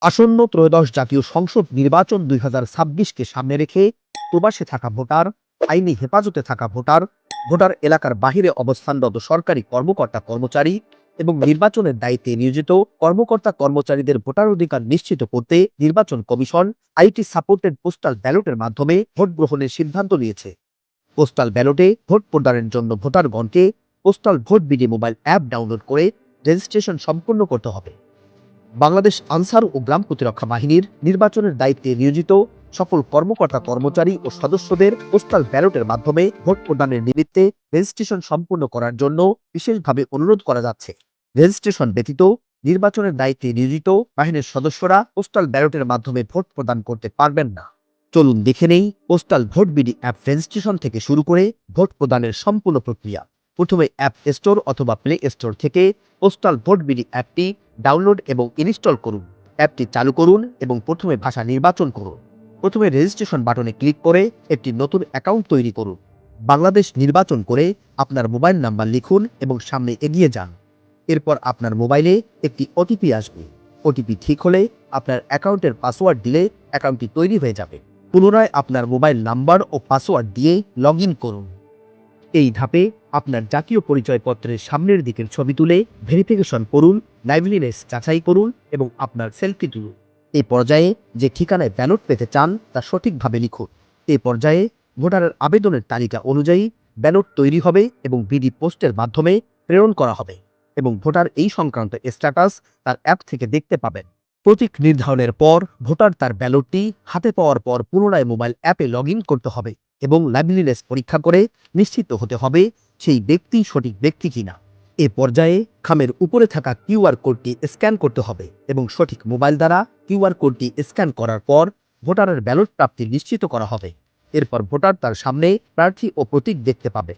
আসন্ন ত্রয়োদশ জাতীয় সংসদ নির্বাচন 2026-কে সামনে রেখে প্রবাসে থাকা ভোটার, আইনি হেফাজতে থাকা ভোটার, ভোটার এলাকার বাহিরে অবস্থানরত সরকারি কর্মকর্তা কর্মচারী এবং নির্বাচনের দায়িত্বে নিয়োজিত কর্মকর্তা কর্মচারীদের ভোটার অধিকার নিশ্চিত করতে নির্বাচন কমিশন আইটি সাপোর্টেড পোস্টাল ব্যালটের মাধ্যমে ভোট গ্রহণের সিদ্ধান্ত নিয়েছে। পোস্টাল ব্যালটে ভোট প্রদানের জন্য ভোটারগণকে postal vote BD mobile app download করে রেজিস্ট্রেশন সম্পন্ন করতে হবে। বাংলাদেশ আনসার ও গ্রাম প্রতিরক্ষা বাহিনীর নির্বাচনের দায়িত্বে নিয়োজিত সকল কর্মকর্তা কর্মচারী ও সদস্যদের পোস্টাল ব্যালটের মাধ্যমে ভোট প্রদানের নিমিত্তে রেজিস্ট্রেশন সম্পূর্ণ করার জন্য বিশেষভাবে অনুরোধ করা যাচ্ছে। রেজিস্ট্রেশন ব্যতীত নির্বাচনের দায়িত্বে নিয়োজিত বাহিনীর সদস্যরা পোস্টাল ব্যালটের মাধ্যমে ভোট প্রদান করতে পারবেন না। চলুন দেখে নেই postal vote BD app registration থেকে শুরু করে ভোট প্রদানের সম্পূর্ণ প্রক্রিয়া। প্রথমে অ্যাপ স্টোর অথবা প্লে স্টোর থেকে পোস্টাল ভোট বিডি অ্যাপটি ডাউনলোড এবং ইনস্টল করুন। অ্যাপটি চালু করুন এবং প্রথমে ভাষা নির্বাচন করুন। প্রথমে রেজিস্ট্রেশন বাটনে ক্লিক করে একটি নতুন অ্যাকাউন্ট তৈরি করুন। বাংলাদেশ নির্বাচন করে আপনার মোবাইল নাম্বার লিখুন এবং সামনে এগিয়ে যান। এরপর আপনার মোবাইলে একটি ওটিপি আসবে। ওটিপি ঠিক হলে আপনার অ্যাকাউন্টের পাসওয়ার্ড দিলে অ্যাকাউন্টটি তৈরি হয়ে যাবে। পুনরায় আপনার মোবাইল নাম্বার ও পাসওয়ার্ড দিয়ে লগ ইন করুন। এই ধাপে আপনার জাতীয় পরিচয়পত্রের সামনের দিকের ছবি তুলে ভেরিফিকেশন করুন, লাইভলিনেস যাচাই করুন এবং আপনার সেলফি তুলুন। এই পর্যায়ে যে ঠিকানায় ব্যালট পেতে চান তা সঠিকভাবে লিখুন। এই পর্যায়ে ভোটারের আবেদনের তালিকা অনুযায়ী ব্যালট তৈরি হবে এবং বিডি পোস্টের মাধ্যমে প্রেরণ করা হবে এবং ভোটার এই সংক্রান্ত স্ট্যাটাস তার অ্যাপ থেকে দেখতে পাবেন। প্রতীক নির্ধারণের পর ভোটার তার ব্যালটটি হাতে পাওয়ার পর পুনরায় মোবাইল অ্যাপে লগ ইন করতে হবে এবং লাইভলিনেস পরীক্ষা করে নিশ্চিত হতে হবে সেই ব্যক্তি সঠিক ব্যক্তি কিনা। এ পর্যায়ে খামের উপরে থাকা কিউআর কোডটি স্ক্যান করতে হবে এবং সঠিক মোবাইল দ্বারা কিউআর কোডটি স্ক্যান করার পর ভোটারের ব্যালট প্রাপ্তি নিশ্চিত করা হবে। এরপর ভোটার তার সামনে প্রার্থী ও প্রতীক দেখতে পাবে।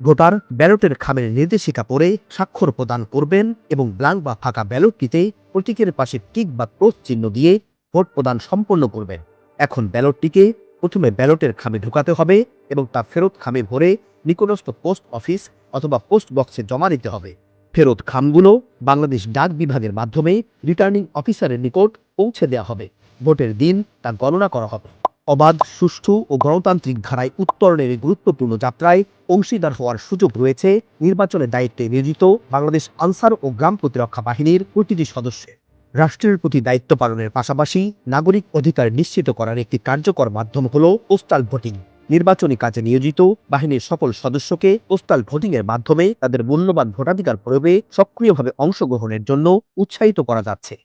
ভোটার ব্যালটের খামের নির্দেশিকা পড়ে স্বাক্ষর প্রদান করবেন এবং ব্ল্যাঙ্ক বা ফাঁকা ব্যালটটিতে প্রতীকের পাশে টিক বা ক্রস চিহ্ন দিয়ে ভোট প্রদান সম্পন্ন করবেন। এখন ব্যালটটিকে প্রথমে ব্যালটের খামে ঢোকাতে হবে এবং তা ফেরত খামে ভরে নিকটস্থ পোস্ট অফিস অথবা পোস্ট বক্সে জমা দিতে হবে। ফেরত খামগুলো বাংলাদেশ ডাক বিভাগের মাধ্যমে রিটার্নিং অফিসারের নিকট পৌঁছে দেওয়া হবে। ভোটের দিন তা গণনা করা হবে। অবাধ, সুষ্ঠু ও গণতান্ত্রিক ধারায় উত্তরণের গুরুত্বপূর্ণ যাত্রায় অংশীদার হওয়ার সুযোগ রয়েছে নির্বাচনের দায়িত্বে নিয়োজিত বাংলাদেশ আনসার ও গ্রাম প্রতিরক্ষা বাহিনীর প্রতিটি সদস্যের। রাষ্ট্রের প্রতি দায়িত্ব পালনের পাশাপাশি নাগরিক অধিকার নিশ্চিত করার একটি কার্যকর মাধ্যম হল পোস্টাল ভোটিং। নির্বাচনী কাজে নিয়োজিত বাহিনীর সকল সদস্যকে পোস্টাল ভোটিংয়ের মাধ্যমে তাদের মূল্যবান ভোটাধিকার প্রয়োগে সক্রিয়ভাবে অংশগ্রহণের জন্য উৎসাহিত করা যাচ্ছে।